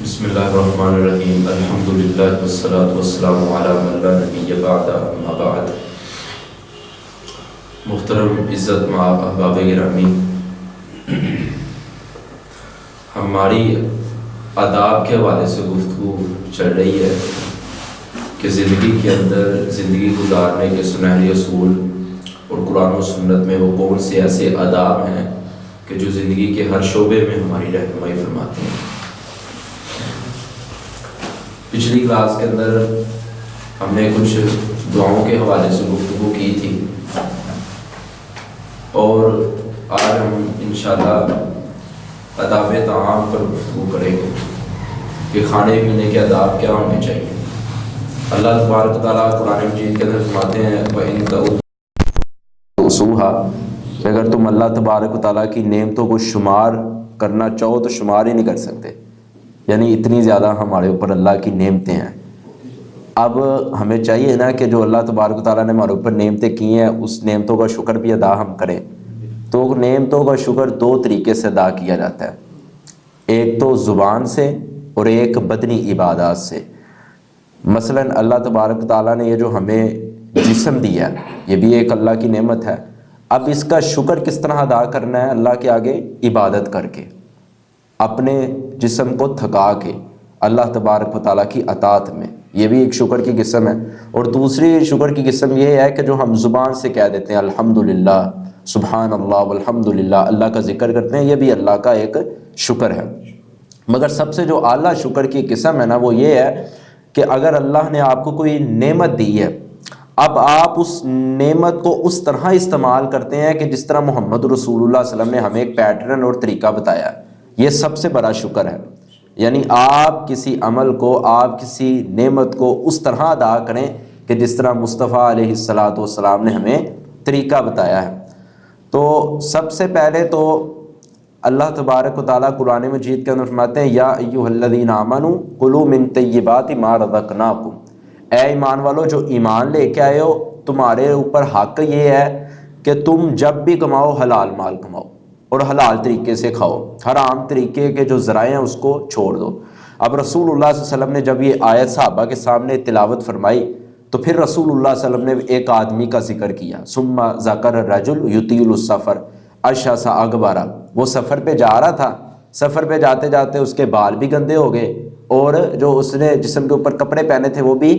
بسم اللہ الرحمن الرحیم الحمدللہ والصلاة والسلام علی من لا نبی بعد اما بعد. محترم عزت مآب احباب گرامی، ہماری آداب کے حوالے سے گفتگو چل رہی ہے کہ زندگی کے اندر زندگی گزارنے کے سنہری اصول اور قرآن و سنت میں وہ کون سے ایسے آداب ہیں کہ جو زندگی کے ہر شعبے میں ہماری رہنمائی فرماتے ہیں. پچھلی کلاس کے اندر ہم نے کچھ دعاؤں کے حوالے سے گفتگو کی تھی اور آج ہم انشاءاللہ آداب طعام پر گفتگو کریں گے کہ کھانے پینے کے آداب کیا ہونے چاہیے. اللہ تبارک تعالیٰ قرآن مجید کے اندر فرماتے ہیں وَإِن تَعُدُّوا نِعْمَتَ کہ اگر تم اللہ تبارک تعالیٰ کی نعمتوں کو شمار کرنا چاہو تو شمار ہی نہیں کر سکتے. یعنی اتنی زیادہ ہمارے اوپر اللہ کی نعمتیں ہیں. اب ہمیں چاہیے نا کہ جو اللہ تبارک و تعالیٰ نے ہمارے اوپر نعمتیں کی ہیں اس نعمتوں کا شکر بھی ادا ہم کریں. تو نعمتوں کا شکر دو طریقے سے ادا کیا جاتا ہے، ایک تو زبان سے اور ایک بدنی عبادات سے. مثلا اللہ تبارک و تعالیٰ نے یہ جو ہمیں جسم دیا ہے یہ بھی ایک اللہ کی نعمت ہے. اب اس کا شکر کس طرح ادا کرنا ہے؟ اللہ کے آگے عبادت کر کے، اپنے جسم کو تھکا کے اللہ تبارک و تعالیٰ کی اطاعت میں. یہ بھی ایک شکر کی قسم ہے. اور دوسری شکر کی قسم یہ ہے کہ جو ہم زبان سے کہہ دیتے ہیں الحمدللہ، سبحان اللہ والحمدللہ، اللہ کا ذکر کرتے ہیں، یہ بھی اللہ کا ایک شکر ہے. مگر سب سے جو اعلیٰ شکر کی قسم ہے نا وہ یہ ہے کہ اگر اللہ نے آپ کو کوئی نعمت دی ہے، اب آپ اس نعمت کو اس طرح استعمال کرتے ہیں کہ جس طرح محمد رسول اللہ صلی اللہ علیہ وسلم نے ہمیں ایک پیٹرن اور طریقہ بتایا ہے. یہ سب سے بڑا شکر ہے. یعنی آپ کسی عمل کو، آپ کسی نعمت کو اس طرح ادا کریں کہ جس طرح مصطفیٰ علیہ الصلاۃ والسلام نے ہمیں طریقہ بتایا ہے. تو سب سے پہلے تو اللہ تبارک و تعالیٰ قرآن مجید کے اندر فرماتے ہیں یا ایھا الذین آمنوا کلوا من طیبات ما رزقناکم، اے ایمان والو جو ایمان لے کے آئے ہو، تمہارے اوپر حق یہ ہے کہ تم جب بھی کماؤ حلال مال کماؤ اور حلال طریقے سے کھاؤ، حرام طریقے کے جو ذرائع ہیں اس کو چھوڑ دو. اب رسول اللہ صلی اللہ علیہ وسلم نے جب یہ آیت صحابہ کے سامنے تلاوت فرمائی تو پھر رسول اللہ صلی اللہ علیہ وسلم نے ایک آدمی کا ذکر کیا. ثم ذکر الرجل یطیل السفر اشعث اغبر، وہ سفر پہ جا رہا تھا، سفر پہ جاتے جاتے اس کے بال بھی گندے ہو گئے اور جو اس نے جسم کے اوپر کپڑے پہنے تھے وہ بھی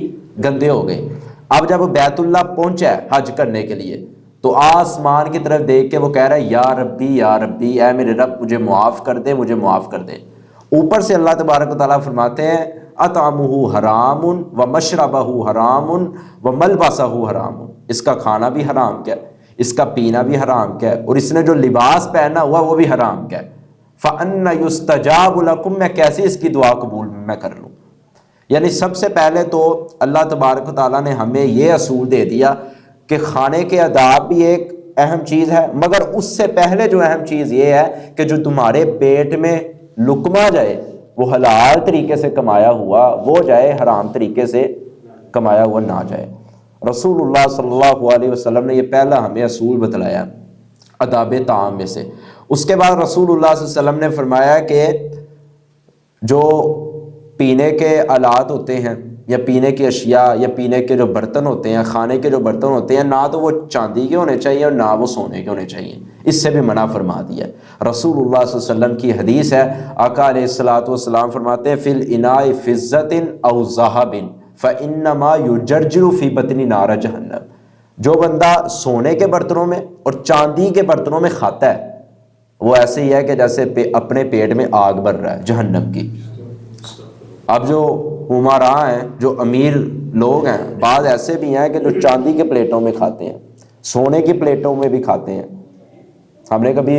گندے ہو گئے. اب جب بیت اللہ پہنچا ہے حج کرنے کے لیے تو آسمان کی طرف دیکھ کے وہ کہہ رہا ہے یا ربی یا ربی، اے میرے رب مجھے معاف کر دے، مجھے معاف کر دے. اوپر سے اللہ تبارک و تعالیٰ فرماتے ہیں اطعمہ حرام و مشربہ حرام و ملبسہ حرام، اس کا کھانا بھی حرام کیا ہے، اس کا پینا بھی حرام کیا ہے، اور اس نے جو لباس پہنا ہوا وہ بھی حرام کیا ہے. فَأَنَّ يُسْتَجَابُ لَكُمْ، میں کیسے اس کی دعا قبول میں کر لوں. یعنی سب سے پہلے تو اللہ تبارک و تعالیٰ نے ہمیں یہ اصول دے دیا کہ کھانے کے آداب بھی ایک اہم چیز ہے، مگر اس سے پہلے جو اہم چیز یہ ہے کہ جو تمہارے پیٹ میں لقمہ جائے وہ حلال طریقے سے کمایا ہوا وہ جائے، حرام طریقے سے کمایا ہوا نہ جائے. رسول اللہ صلی اللہ علیہ وسلم نے یہ پہلا ہمیں اصول بتلایا آداب طعام میں سے. اس کے بعد رسول اللہ صلی اللہ علیہ وسلم نے فرمایا کہ جو پینے کے آلات ہوتے ہیں یا پینے کی اشیاء یا پینے کے جو برتن ہوتے ہیں، کھانے کے جو برتن ہوتے ہیں، نہ تو وہ چاندی کے ہونے چاہیے اور نہ وہ سونے کے ہونے چاہیے. اس سے بھی منع فرما دیا. رسول اللہ صلی اللہ علیہ وسلم کی حدیث ہے، آقا علیہ الصلوۃ والسلام فرماتے ہیں فی الاناء فضۃ او ذہب فانما یجرجر فی بطن نار جہنم، جو بندہ سونے کے برتنوں میں اور چاندی کے برتنوں میں کھاتا ہے وہ ایسے ہی ہے کہ جیسے اپنے پیٹ میں آگ بھر رہا ہے جہنم کی. اب جو عمراء ہیں، جو امیر لوگ ہیں، بعض ایسے بھی ہیں کہ جو چاندی کے پلیٹوں میں کھاتے ہیں، سونے کی پلیٹوں میں بھی کھاتے ہیں. ہم نے کبھی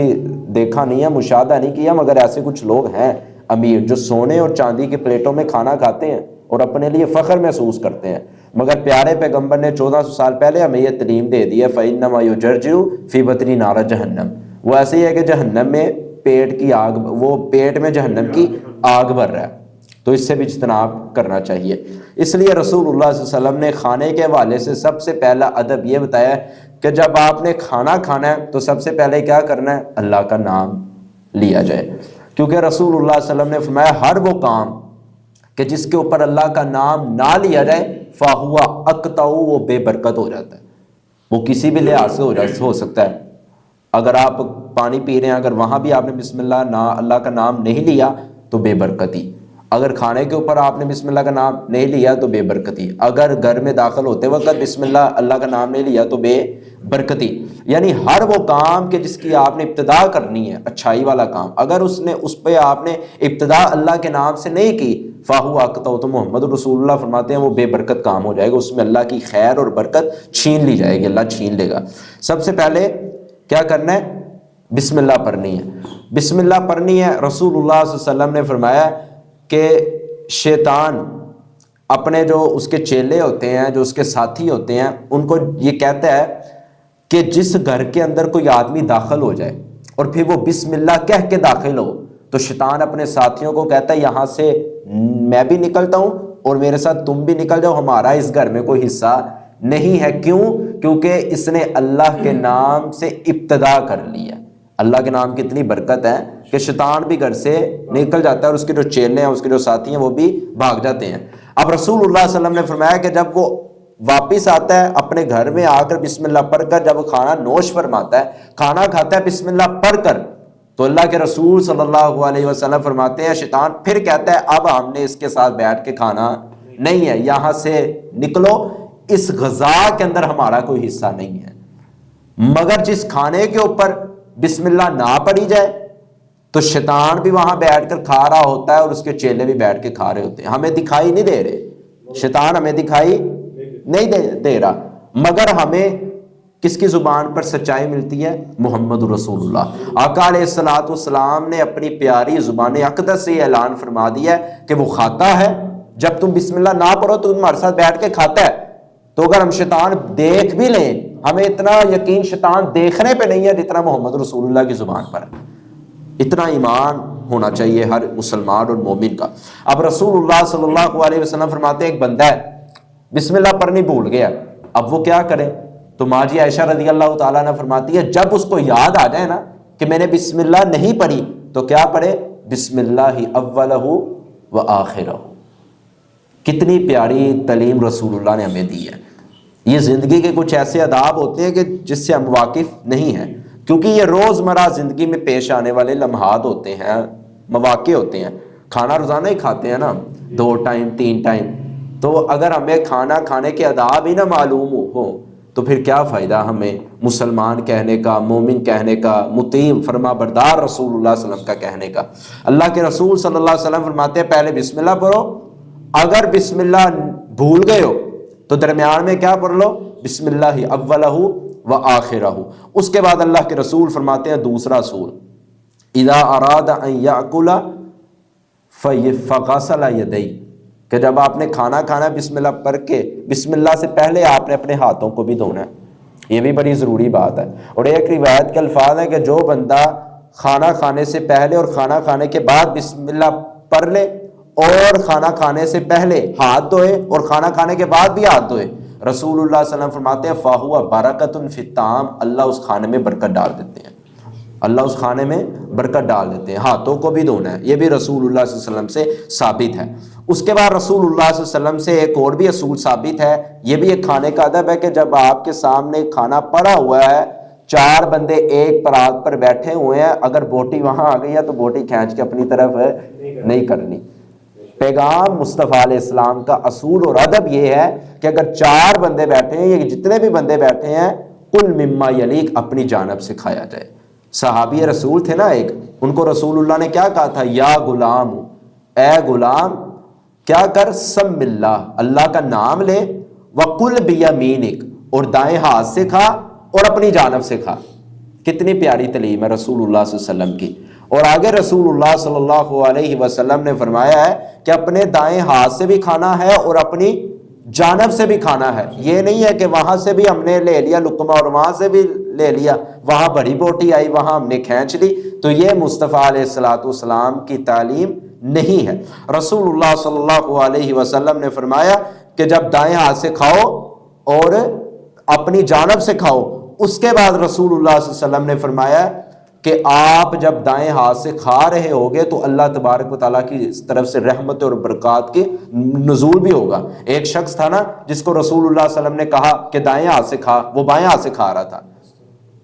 دیکھا نہیں ہے، مشاہدہ نہیں کیا، مگر ایسے کچھ لوگ ہیں امیر جو سونے اور چاندی کی پلیٹوں میں کھانا کھاتے ہیں اور اپنے لیے فخر محسوس کرتے ہیں. مگر پیارے پیغمبر نے 1400 سال پہلے ہمیں یہ تعلیم دے دی ہے فَإِنَّمَا يُجَرْجِرُ فِي بَطْنِ نَارِ جہنم، وہ ایسے ہی ہے کہ جہنم میں پیٹ کی آگ، وہ پیٹ میں جہنم کی آگ بھر رہا ہے. تو اس سے بھی اجتناب کرنا چاہیے. اس لیے رسول اللہ صلی اللہ علیہ وسلم نے کھانے کے حوالے سے سب سے پہلا ادب یہ بتایا ہے کہ جب آپ نے کھانا کھانا ہے تو سب سے پہلے کیا کرنا ہے؟ اللہ کا نام لیا جائے. کیونکہ رسول اللہ صلی اللہ علیہ وسلم نے فرمایا ہر وہ کام کہ جس کے اوپر اللہ کا نام نہ لیا جائے فَهُوَ أَقْطَعُ، وہ بے برکت ہو جاتا ہے، وہ کسی بھی لحاظ سے ہو سکتا ہے۔ اگر آپ پانی پی رہے ہیں، اگر وہاں بھی آپ نے بسم اللہ کا نام نہیں لیا تو بے برکتی، اگر کھانے کے اوپر آپ نے بسم اللہ کا نام نہیں لیا تو بے برکتی، اگر گھر میں داخل ہوتے وقت بسم اللہ کا نام نہیں لیا تو بے برکتی۔ یعنی ہر وہ کام کہ جس کی آپ نے ابتدا کرنی ہے، اچھائی والا کام، اگر اس پہ آپ نے ابتدا اللہ کے نام سے نہیں کی فَهُوَ أَقْطَعُ، تو محمد رسول اللہ فرماتے ہیں وہ بے برکت کام ہو جائے گا، اس میں اللہ کی خیر اور برکت چھین لی جائے گی، اللہ چھین لے گا۔ سب سے پہلے کیا کرنا ہے؟ بسم اللہ پڑھنی ہے، بسم اللہ پڑھنی ہے۔ رسول اللہ صلی اللہ علیہ وسلم نے فرمایا کہ شیطان اپنے جو اس کے چیلے ہوتے ہیں، جو اس کے ساتھی ہوتے ہیں، ان کو یہ کہتا ہے کہ جس گھر کے اندر کوئی آدمی داخل ہو جائے اور پھر وہ بسم اللہ کہہ کے داخل ہو، تو شیطان اپنے ساتھیوں کو کہتا ہے یہاں سے میں بھی نکلتا ہوں اور میرے ساتھ تم بھی نکل جاؤ، ہمارا اس گھر میں کوئی حصہ نہیں ہے۔ کیوں؟ کیونکہ اس نے اللہ کے نام سے ابتدا کر لی ہے۔ اللہ کے نام کی اتنی برکت ہے کہ شیطان بھی گھر سے نکل جاتا ہے اور اس کے جو چیلے ہیں، اس کے جو ساتھی ہیں، وہ بھی بھاگ جاتے ہیں۔ اب رسول اللہ صلی اللہ علیہ وسلم نے فرمایا کہ جب وہ واپس آتا ہے اپنے گھر میں آ کر بسم اللہ پڑھ کر، جب وہ کھانا نوش فرماتا ہے، کھانا کھاتا ہے بسم اللہ پڑھ کر، تو اللہ کے رسول صلی اللہ علیہ وسلم فرماتے ہیں شیطان پھر کہتا ہے اب ہم نے اس کے ساتھ بیٹھ کے کھانا نہیں ہے، یہاں سے نکلو، اس غذا کے اندر ہمارا کوئی حصہ نہیں ہے۔ مگر جس کھانے کے اوپر بسم اللہ نہ پڑھی جائے تو شیطان بھی وہاں بیٹھ کر کھا رہا ہوتا ہے اور اس کے چیلے بھی بیٹھ کے کھا رہے ہوتے ہیں، ہمیں دکھائی نہیں دے رہے، شیطان ہمیں دکھائی نہیں دے رہا، مگر ہمیں کس کی زبان پر سچائی ملتی ہے؟ محمد رسول اللہ۔ آقا علیہ الصلوۃ والسلام نے اپنی پیاری زبان اقدس سے اعلان فرما دیا ہے کہ وہ کھاتا ہے، جب تم بسم اللہ نہ پڑھو تو تمہارے ساتھ بیٹھ کے کھاتا ہے۔ تو اگر ہم شیطان دیکھ بھی لیں، ہمیں اتنا یقین شیطان دیکھنے پہ نہیں ہے جتنا محمد رسول اللہ کی زبان پر ہے۔ اتنا ایمان ہونا چاہیے ہر مسلمان اور مومن کا۔ اب رسول اللہ صلی اللہ علیہ وسلم فرماتے ہیں ایک بندہ ہے بسم اللہ پڑھنی بھول گیا، اب وہ کیا کرے؟ تو ماں جی عائشہ رضی اللہ تعالیٰ عنہ فرماتی ہے جب اس کو یاد آ جائے نا کہ میں نے بسم اللہ نہیں پڑھی تو کیا پڑھے؟ بسم اللہ اولہ و آخرہ۔ کتنی پیاری تعلیم رسول اللہ نے ہمیں دی ہے۔ یہ زندگی کے کچھ ایسے آداب ہوتے ہیں کہ جس سے ہم واقف نہیں ہیں، کیونکہ یہ روزمرہ زندگی میں پیش آنے والے لمحات ہوتے ہیں، مواقع ہوتے ہیں۔ کھانا روزانہ ہی کھاتے ہیں نا، 2 ٹائم 3 ٹائم، تو اگر ہمیں کھانا کھانے کے آداب ہی نہ معلوم ہو تو پھر کیا فائدہ ہمیں مسلمان کہنے کا، مومن کہنے کا، مطیع فرما بردار رسول اللہ صلی اللہ علیہ وسلم کا کہنے کا۔ اللہ کے رسول صلی اللہ علیہ وسلم فرماتے ہیں پہلے بسم اللہ پڑھو، اگر بسم اللہ بھول گئے ہو تو درمیان میں کیا پڑھ لو؟ بسم اللہ اولہ و آخرہ۔ اس کے بعد اللہ کے رسول فرماتے ہیں دوسرا اصول، اذا اراد ان یاکل فغسل یدیہ، کہ جب آپ نے کھانا کھانا بسم اللہ پڑھ کے، بسم اللہ سے پہلے آپ نے اپنے ہاتھوں کو بھی دھونا ہے۔ یہ بھی بڑی ضروری بات ہے۔ اور ایک روایت کے الفاظ ہیں کہ جو بندہ کھانا کھانے سے پہلے اور کھانا کھانے کے بعد بسم اللہ پڑھ لے اور کھانا کھانے سے پہلے ہاتھ دھوئے اور کھانا کھانے کے بعد بھی ہاتھ دھوئے، رسول اللہ صلی اللہ علیہ وسلم فرماتے ہیں فَهُوَ بَرَكَةٌ فِي الطَّعَامِ، اللہ اس کھانے میں برکت ڈال دیتے ہیں، اللہ اس کھانے میں برکت ڈال دیتے ہیں۔ ہاتھوں کو بھی دھونا ہے، یہ بھی رسول اللہ صلی اللہ علیہ وسلم سے ثابت ہے۔ اس کے بعد رسول اللہ صلی اللہ علیہ وسلم سے ایک اور بھی اصول ثابت ہے، یہ بھی ایک کھانے کا ادب ہے کہ جب آپ کے سامنے کھانا پڑا ہوا ہے، 4 بندے ایک پرات پر بیٹھے ہوئے ہیں، اگر بوٹی وہاں آ گئی ہے تو بوٹی کھینچ کے اپنی طرف نہیں کرنی۔ پیغام مصطفیٰ علیہ السلام کا اصول اور ادب یہ ہے کہ اگر 4 بندے بیٹھے ہیں، یہ جتنے بھی بندے بیٹھے ہیں، کل مما یلیک، اپنی جانب سے کھایا جائے۔ صحابی رسول تھے نا ایک، ان کو رسول اللہ نے کیا کہا تھا؟ یا غلام، اے غلام کیا کر، سم اللہ، اللہ کا نام لے، وَقُلْ بِيَمِينِكَ، اور دائیں ہاتھ سے کھا اور اپنی جانب سے کھا۔ کتنی پیاری تعلیم ہے رسول اللہ صلی اللہ علیہ وسلم کی۔ اور آگے رسول اللہ صلی اللہ علیہ وسلم نے فرمایا ہے کہ اپنے دائیں ہاتھ سے بھی کھانا ہے اور اپنی جانب سے بھی کھانا ہے۔ یہ نہیں ہے کہ وہاں سے بھی ہم نے لے لیا لقمہ اور وہاں سے بھی لے لیا، وہاں بڑی بوٹی آئی وہاں ہم نے کھینچ لی، تو یہ مصطفیٰ علیہ السلام کی تعلیم نہیں ہے۔ رسول اللہ صلی اللہ علیہ وسلم نے فرمایا کہ جب دائیں ہاتھ سے کھاؤ اور اپنی جانب سے کھاؤ۔ اس کے بعد رسول اللہ صلی اللہ علیہ وسلم نے فرمایا کہ آپ جب دائیں ہاتھ سے کھا رہے ہوگے تو اللہ تبارک و تعالیٰ کی طرف سے رحمت اور برکات کی نزول بھی ہوگا۔ ایک شخص تھا نا جس کو رسول اللہ صلی اللہ علیہ وسلم نے کہا کہ دائیں ہاتھ سے کھا، وہ بائیں ہاتھ سے کھا رہا تھا۔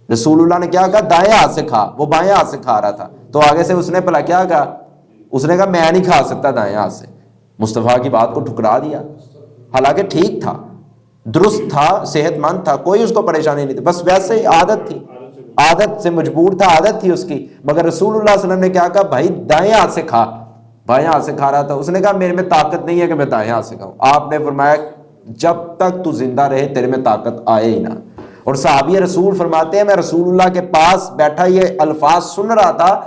رسول اللہ نے کیا کہا؟ دائیں ہاتھ سے کھا، وہ بائیں ہاتھ سے کھا رہا تھا۔ تو آگے سے اس نے بھلا کیا کہا؟ اس نے کہا میں نہیں کھا سکتا دائیں ہاتھ سے۔ مصطفیٰ کی بات کو ٹھکرا دیا، حالانکہ ٹھیک تھا، درست تھا، صحت مند تھا، کوئی اس کو پریشانی نہیں تھی، بس ویسے ہی عادت تھی، عادت سے مجبور تھا، عادت تھی اس کی۔ مگر رسول اللہ صلی اللہ علیہ وسلم نے کیا کہا؟ بھائی دائیں ہاتھ سے کھا۔ بائیں ہاتھ سے کھا رہا تھا، اس نے کہا میرے میں طاقت نہیں ہے کہ میں دائیں ہاتھ سے کھاؤں۔ آپ نے فرمایا جب تک تو زندہ رہے تیرے میں طاقت آئے ہی نہ۔ اور صحابی رسول فرماتے ہیں میں رسول اللہ کے پاس بیٹھا یہ الفاظ سن رہا تھا،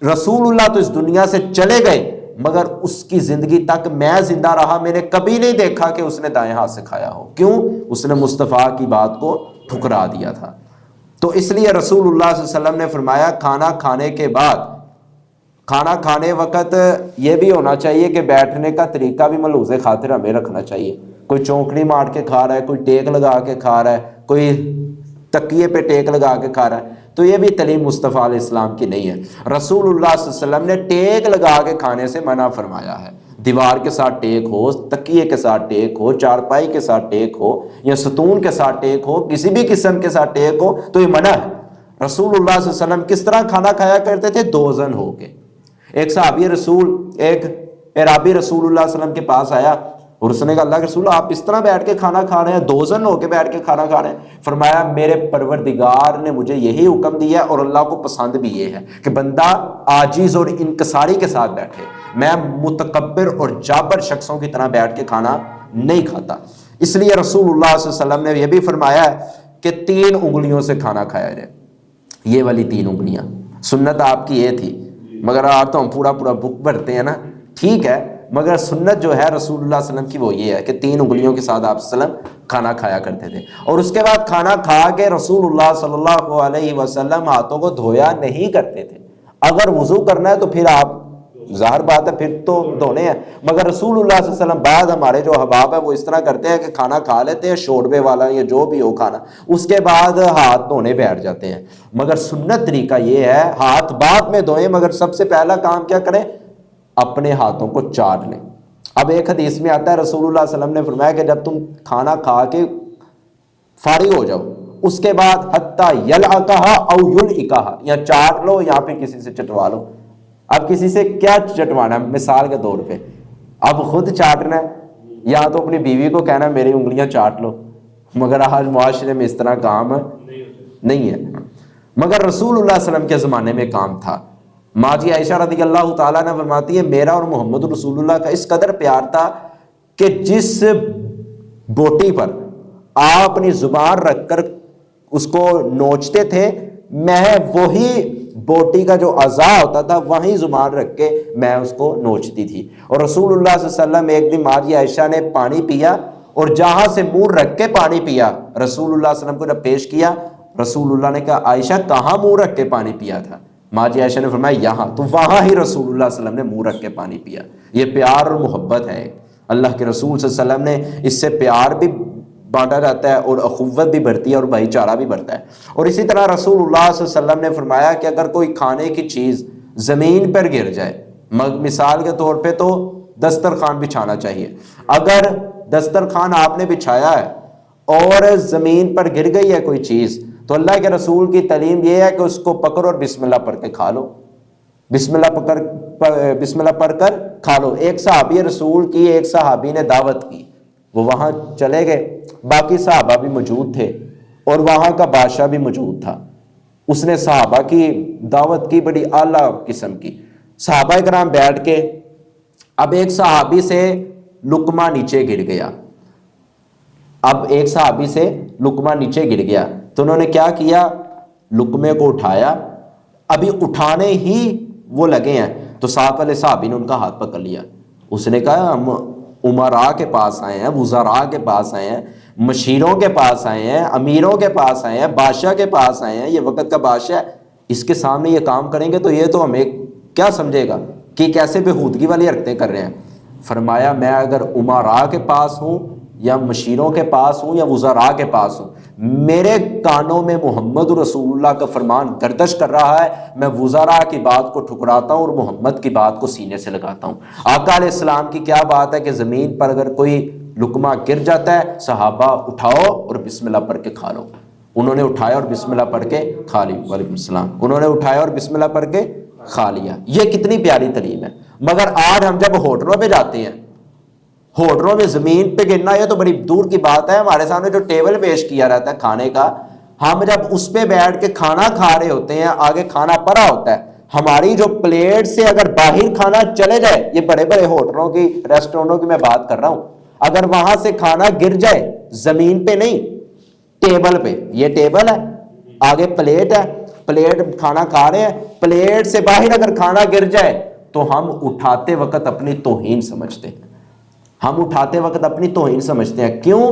رسول اللہ تو اس دنیا سے چلے گئے مگر اس کی زندگی تک میں زندہ رہا، میں نے کبھی نہیں دیکھا کہ اس نے دائیں ہاتھ سے کھایا ہو۔ کیوں؟ اس نے مصطفیٰ کی بات کو ٹھکرا دیا تھا۔ تو اس لیے رسول اللہ صلی اللہ علیہ وسلم نے فرمایا کھانا کھانے کے بعد، کھانا کھانے وقت یہ بھی ہونا چاہیے کہ بیٹھنے کا طریقہ بھی ملحوظ خاطر ہمیں رکھنا چاہیے۔ کوئی چونکڑی مار کے کھا رہا ہے، کوئی ٹیک لگا کے کھا رہا ہے، کوئی تکیے پہ ٹیک لگا کے کھا رہا ہے، تو یہ بھی تعلیم مصطفیٰ علیہ السلام کی نہیں ہے۔ رسول اللہ صلی اللہ علیہ وسلم نے ٹیک لگا کے کھانے سے منع فرمایا ہے۔ دیوار کے ساتھ ٹیک ہو، تکیے کے ساتھ ٹیک ہو، چارپائی کے ساتھ ٹیک ہو یا ستون کے ساتھ ٹیک ہو، کسی بھی قسم کے ساتھ ٹیک ہو تو یہ منع ہے۔ رسول اللہ صلی اللہ علیہ وسلم کس طرح کھانا کھایا کرتے تھے؟ دو زن ہو کے۔ ایک صحابی رسول، ایک اعرابی رسول اللہ صلی اللہ علیہ وسلم کے پاس آیا اور اس نے کہا اللہ کے رسول آپ اس طرح بیٹھ کے کھانا کھا رہے ہیں، دو زن ہو کے بیٹھ کے کھانا کھا رہے ہیں۔ فرمایا میرے پروردگار نے مجھے یہی حکم دیا اور اللہ کو پسند بھی یہ ہے کہ بندہ عاجز اور انکساری کے ساتھ بیٹھے۔ میں متکبر اور جابر شخصوں کی طرح بیٹھ کے کھانا نہیں کھاتا۔ اس لیے رسول اللہ صلی اللہ علیہ وسلم نے یہ بھی فرمایا ہے کہ 3 انگلیوں سے کھانا کھایا جائے، یہ والی 3 انگلیاں۔ سنت آپ کی یہ تھی، مگر آپ تو ہم پورا بک بھرتے ہیں نا، ٹھیک ہے، مگر سنت جو ہے رسول اللہ صلی اللہ علیہ وسلم کی وہ یہ ہے کہ 3 انگلیوں کے ساتھ آپ صلی اللہ علیہ وسلم کھانا کھایا کرتے تھے۔ اور اس کے بعد کھانا کھا کے رسول اللہ صلی اللہ علیہ وسلم ہاتھوں کو دھویا نہیں کرتے تھے۔ اگر وضو کرنا ہے تو پھر آپ ظاہر بات ہے پھر تو دھونے ہیں، مگر رسول اللہ صلی اللہ علیہ وسلم بعد ہمارے جو احباب ہیں وہ اس طرح کرتے ہیں کہ کھانا کھا لیتے ہیں شوربے والا یا جو بھی ہو کھانا، اس کے بعد ہاتھ دھونے بیٹھ جاتے ہیں۔ مگر سنت طریقہ یہ ہے ہاتھ بعد میں دھوئیں، مگر سب سے پہلا کام کیا کریں؟ اپنے ہاتھوں کو چار لیں۔ اب ایک حدیث میں آتا ہے رسول اللہ صلی اللہ علیہ وسلم نے فرمایا کہ جب تم کھانا کھا کے فارغ ہو جاؤ اس کے بعد حتی یلعقہا او یلعقہا، یا چاٹ لو یا پھر کسی سے چٹوا لو۔ اب کسی سے کیا چٹوانا ہے؟ مثال کے طور پہ اب خود چاٹنا ہے یا تو اپنی بیوی کو کہنا میری انگلیاں چاٹ لو، مگر آج معاشرے میں اس طرح کام نہیں ہے۔ مگر رسول اللہ صلی اللہ علیہ وسلم کے زمانے میں کام تھا۔ ماں جی عائشہ رضی اللہ تعالیٰ نے فرماتی ہے میرا اور محمد رسول اللہ کا اس قدر پیار تھا کہ جس بوٹی پر آپ اپنی زبان رکھ کر اس کو نوچتے تھے، میں وہی بوٹی کا جو اعضاء ہوتا تھا وہیں زبان رکھ کے میں اس کو نوچتی تھی۔ اور رسول اللہ صلی اللہ علیہ وسلم ایک دن ماں جی عائشہ نے پانی پیا اور جہاں سے منہ رکھ کے پانی پیا، رسول اللہ صلی اللہ علیہ وسلم کو جب پیش کیا رسول اللہ نے کہا عائشہ کہاں منہ رکھ کے پانی پیا تھا؟ ماں جی عائشہ نے فرمایا یہاں، تو وہاں ہی رسول اللہ صلی اللہ علیہ وسلم نے منہ رکھ کے پانی پیا۔ یہ پیار اور محبت ہے، اللہ کے رسول صلی اللہ علیہ وسلم نے اس سے پیار بھی بانٹا جاتا ہے اور اخوت بھی بڑھتی ہے اور بھائی چارہ بھی بڑھتا ہے۔ اور اسی طرح رسول اللہ صلی اللہ علیہ وسلم نے فرمایا کہ اگر کوئی کھانے کی چیز زمین پر گر جائے، مثال کے طور پہ تو دسترخوان بچھانا چاہیے، اگر دسترخوان آپ نے بچھایا ہے اور زمین پر گر گئی ہے کوئی چیز تو اللہ کے رسول کی تعلیم یہ ہے کہ اس کو پکڑو اور بسم اللہ پڑھ کے کھا لو، بسم اللہ پڑھ کر کھا لو۔ ایک صحابی رسول کی ایک صحابی نے دعوت کی، وہ وہاں چلے گئے، باقی صحابہ بھی موجود تھے اور وہاں کا بادشاہ بھی موجود تھا۔ اس نے صحابہ کی دعوت کی بڑی اعلیٰ قسم کی، صحابہ کرام بیٹھ کے، اب ایک صحابی سے لقمہ نیچے گر گیا، تو انہوں نے کیا کیا؟ لقمے کو اٹھایا، ابھی اٹھانے ہی وہ لگے ہیں تو ساتھ والے صحابی نے ان کا ہاتھ پکڑ لیا۔ اس نے کہا ہم امراء کے پاس آئے ہیں، وزراء کے پاس آئے ہیں، مشیروں کے پاس آئے ہیں، امیروں کے پاس آئے ہیں، بادشاہ کے پاس آئے ہیں، یہ وقت کا بادشاہ ہے، اس کے سامنے یہ کام کریں گے تو یہ تو ہمیں کیا سمجھے گا کہ کیسے بےہودگی والی حرکتیں کر رہے ہیں۔ فرمایا میں اگر امراء کے پاس ہوں یا مشیروں کے پاس ہوں یا وزراء کے پاس ہوں، میرے کانوں میں محمد رسول اللہ کا فرمان گردش کر رہا ہے، میں وزراء کی بات کو ٹھکراتا ہوں اور محمد کی بات کو سینے سے لگاتا ہوں۔ آقا علیہ السلام کی کیا بات ہے کہ زمین پر اگر کوئی لقمہ گر جاتا ہے، صحابہ اٹھاؤ اور بسم اللہ پڑھ کے کھا لو۔ انہوں نے اٹھایا اور بسم اللہ پڑھ کے کھا لی۔ وعلیکم السلام۔ انہوں نے اٹھایا اور بسم اللہ پڑھ کے کھا لیا۔ یہ کتنی پیاری تعلیم ہے۔ مگر آج ہم جب ہوٹلوں پہ جاتے ہیں، ہوٹلوں میں زمین پہ گرنا یہ تو بڑی دور کی بات ہے، ہمارے سامنے جو ٹیبل پیش کیا رہتا ہے کھانے کا، ہم جب اس پہ بیٹھ کے کھانا کھا رہے ہوتے ہیں، آگے کھانا پڑا ہوتا ہے، ہماری جو پلیٹ سے اگر باہر کھانا چلے جائے، یہ بڑے بڑے ہوٹلوں کی ریسٹورینٹوں کی میں بات کر رہا ہوں، اگر وہاں سے کھانا گر جائے، زمین پہ نہیں ٹیبل پہ، یہ ٹیبل ہے آگے پلیٹ ہے، پلیٹ کھانا کھا رہے ہیں، پلیٹ سے باہر اگر کھانا گر جائے تو ہم اٹھاتے وقت اپنی توہین سمجھتے ہیں۔ ہم اٹھاتے وقت اپنی توہین سمجھتے ہیں۔ کیوں؟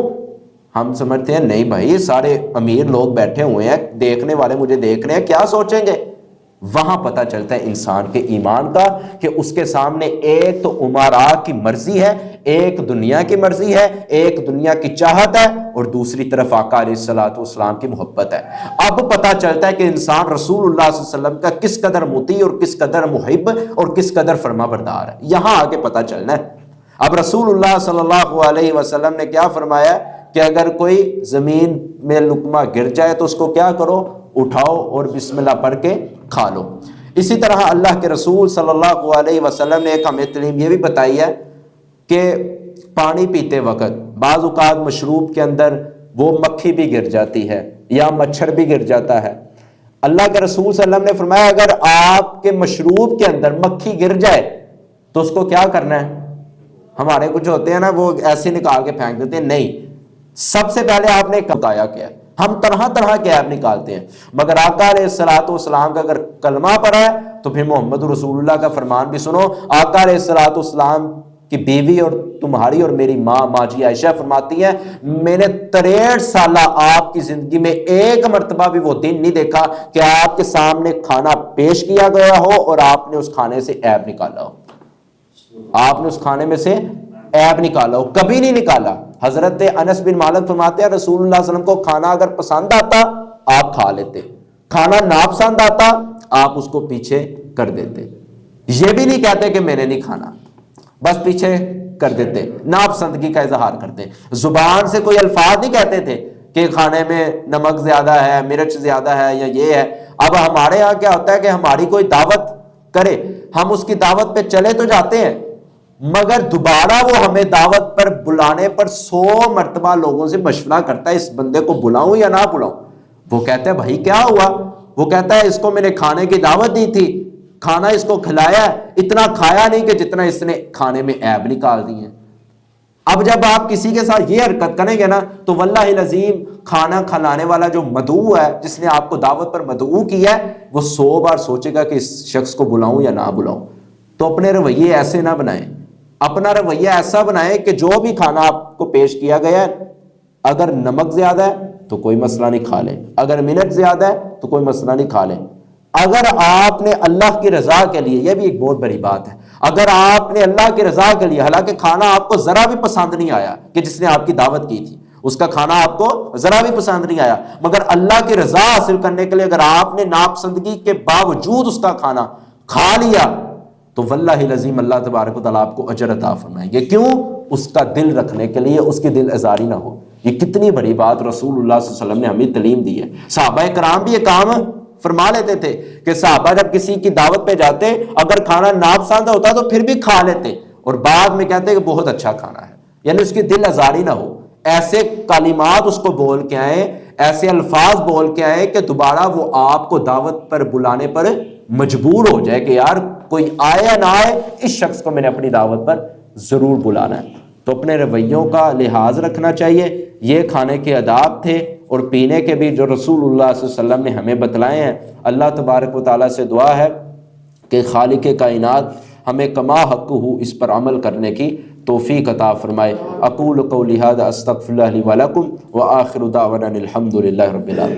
ہم سمجھتے ہیں نہیں بھائی سارے امیر لوگ بیٹھے ہوئے ہیں، دیکھنے والے مجھے دیکھ رہے ہیں، کیا سوچیں گے؟ وہاں پتہ چلتا ہے انسان کے ایمان کا کہ اس کے سامنے ایک تو امراء کی مرضی ہے، ایک دنیا کی مرضی ہے، ایک دنیا کی چاہت ہے، اور دوسری طرف آقا علیہ الصلوۃ والسلام کی محبت ہے۔ اب پتہ چلتا ہے کہ انسان رسول اللہ صلی اللہ علیہ وسلم کا کس قدر مطیع اور کس قدر محب اور کس قدر فرما بردار ہے، یہاں آگے پتہ چلنا ہے۔ اب رسول اللہ صلی اللہ علیہ وسلم نے کیا فرمایا کہ اگر کوئی زمین میں لقمہ گر جائے تو اس کو کیا کرو؟ اٹھاؤ اور بسم اللہ پڑھ کے کھا لو۔ اسی طرح اللہ کے رسول صلی اللہ علیہ وسلم نے ایک ہمیں تعلیم یہ بھی بتائی ہے کہ پانی پیتے وقت بعض اوقات مشروب کے اندر وہ مکھی بھی گر جاتی ہے یا مچھر بھی گر جاتا ہے۔ اللہ کے رسول صلی اللہ علیہ وسلم نے فرمایا اگر آپ کے مشروب کے اندر مکھی گر جائے تو اس کو کیا کرنا ہے؟ ہمارے کچھ ہوتے ہیں نا وہ ایسے نکال کے پھینک دیتے ہیں، نہیں، سب سے پہلے آپ نے بتایا کیا ہے۔ ہم طرح طرح کے ایپ نکالتے ہیں، مگر آقا علیہ الصلوۃ والسلام کا اگر کلمہ پڑھا ہے تو پھر محمد رسول اللہ کا فرمان بھی سنو۔ آقا علیہ الصلوۃ والسلام کی بیوی اور تمہاری اور میری ماں جی عائشہ فرماتی ہیں میں نے 63 سالہ آپ کی زندگی میں ایک مرتبہ بھی وہ دن نہیں دیکھا کہ آپ کے سامنے کھانا پیش کیا گیا ہو اور آپ نے اس کھانے سے عیب نکالا ہو، آپ نے اس کھانے میں سے عیب نکالا ہو، کبھی نہیں نکالا۔ حضرت انس بن مالک فرماتے ہیں رسول اللہ صلی اللہ علیہ وسلم کو کھانا اگر پسند آتا آپ کھا لیتے، کھانا ناپسند آتا آپ اس کو پیچھے کر دیتے، یہ بھی نہیں کہتے کہ میں نے نہیں کھانا، بس پیچھے کر دیتے، ناپسندگی کا اظہار کرتے۔ زبان سے کوئی الفاظ نہیں کہتے تھے کہ کھانے میں نمک زیادہ ہے، مرچ زیادہ ہے یا یہ ہے۔ اب ہمارے ہاں کیا ہوتا ہے کہ ہماری کوئی دعوت کرے، ہم اس کی دعوت پہ چلے تو جاتے ہیں، مگر دوبارہ وہ ہمیں دعوت پر بلانے پر 100 مرتبہ لوگوں سے مشورہ کرتا ہے اس بندے کو بلاؤں یا نہ بلاؤں۔ وہ کہتا ہے بھائی کیا ہوا؟ وہ کہتا ہے اس کو میں نے کھانے کی دعوت دی تھی، کھانا اس کو کھلایا، اتنا کھایا نہیں کہ جتنا اس نے کھانے میں عیب نکال دی ہیں۔ اب جب آپ کسی کے ساتھ یہ حرکت کریں گے نا تو واللہ العظیم کھانا کھلانے والا جو مدعو ہے، جس نے آپ کو دعوت پر مدعو کیا ہے، وہ 100 بار سوچے گا کہ اس شخص کو بلاؤں یا نہ بلاؤں۔ تو اپنے رویے ایسے نہ بنائیں، اپنا رویہ ایسا بنائیں کہ جو بھی کھانا آپ کو پیش کیا گیا ہے اگر نمک زیادہ ہے تو کوئی مسئلہ نہیں کھا لیں، اگر مرچ زیادہ ہے تو کوئی مسئلہ نہیں کھا لیں۔ اگر آپ نے اللہ کی رضا کے لیے، یہ بھی ایک بہت بڑی بات ہے، اگر آپ نے اللہ کی رضا کے لیے، حالانکہ کھانا آپ کو ذرا بھی پسند نہیں آیا کہ جس نے آپ کی دعوت کی تھی اس کا کھانا آپ کو ذرا بھی پسند نہیں آیا، مگر اللہ کی رضا حاصل کرنے کے لیے اگر آپ نے ناپسندگی کے باوجود اس کا کھانا کھا لیا تو واللہ العظیم اللہ تبارک و تعالیٰ آپ کو اجر عطا فرمائیں گے۔ کیوں؟ اس کا دل رکھنے کے لیے، اس کی دل ازاری نہ ہو۔ یہ کتنی بڑی بات رسول اللہ صلی اللہ علیہ وسلم نے ہمیں تعلیم دی ہے۔ صحابہ کرام بھی یہ کام فرما لیتے تھے کہ صحابہ جب کسی کی دعوت پہ جاتے اگر کھانا ناپسند ہوتا تو پھر بھی کھا لیتے اور بعد میں کہتے کہ بہت اچھا کھانا ہے، یعنی اس کی دل ازاری نہ ہو۔ ایسے کلمات اس کو بول کے آئے، ایسے الفاظ بول کے آئے کہ دوبارہ وہ آپ کو دعوت پر بلانے پر مجبور ہو جائے کہ یار کوئی آئے یا نہ آئے اس شخص کو میں نے اپنی دعوت پر ضرور بلانا ہے۔ تو اپنے رویوں کا لحاظ رکھنا چاہیے۔ یہ کھانے کے آداب تھے اور پینے کے بھی جو رسول اللہ صلی اللہ علیہ وسلم نے ہمیں بتلائے ہیں۔ اللہ تبارک و تعالیٰ سے دعا ہے کہ خالق کائنات ہمیں کما حق ہو اس پر عمل کرنے کی توفیق عطا فرمائے۔ اقول قولی ھذا استغفر اللہ لی ولکم وآخر دعوانا الحمد للہ رب العالمین۔